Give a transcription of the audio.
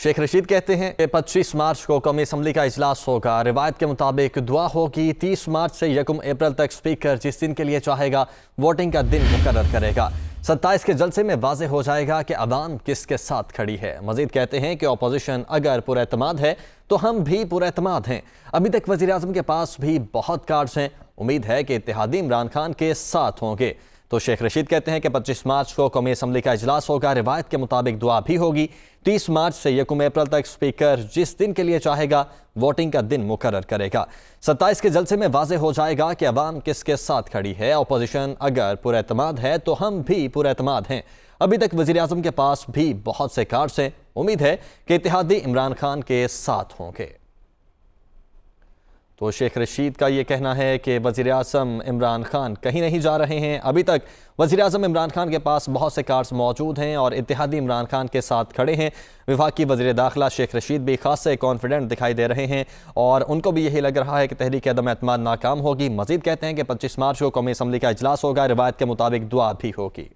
शेख रशीद कहते हैं कि 25 मार्च को कौमी असम्बली का इजलास होगा। रिवायत के मुताबिक दुआ होगी। 30 मार्च से 1 अप्रैल तक स्पीकर जिस दिन के लिए चाहेगा वोटिंग का दिन मुकर्रर करेगा। 27 के जलसे में वाज़ेह हो जाएगा कि अवाम किसके साथ खड़ी है। मजीद कहते हैं कि अपोजिशन अगर पुरएतमाद है तो हम भी पुरएतमाद हैं। अभी तक वज़ीर आज़म के पास भी बहुत कार्ड्स हैं। उम्मीद है कि इत्तेहादी इमरान खान के साथ होंगे। तो शेख रशीद कहते हैं कि 25 मार्च को कौमी असम्बली का इजलास होगा। रिवायत के मुताबिक दुआ भी होगी। 30 मार्च से 1 अप्रैल तक स्पीकर जिस दिन के लिए चाहेगा वोटिंग का दिन मुकर्रर करेगा। 27 के जलसे में वाज़ेह हो जाएगा कि अवाम किसके साथ खड़ी है। अपोजिशन अगर पुरएतमाद है तो हम भी पुरएतमाद हैं। अभी तक वज़ीर आज़म के पास भी बहुत से कार्ड्स हैं। उम्मीद है कि इत्तेहादी इमरान खान के साथ होंगे। तो शेख रशीद का ये कहना है कि वज़ीर आज़म इमरान खान कहीं नहीं जा रहे हैं। अभी तक वज़ीर आज़म इमरान खान के पास बहुत से कार्ड्स मौजूद हैं और इत्तेहादी इमरान खान के साथ खड़े हैं। वफाकी वज़ीर दाखिला शेख रशीद भी खासे कॉन्फिडेंट दिखाई दे रहे हैं और उनको भी यही लग रहा है कि तहरीक अदम एतमाद नाकाम होगी। मज़ीद कहते हैं कि 25 मार्च को कौमी असम्बली का इजलास होगा। रिवायत के मुताबिक दुआ भी होगी।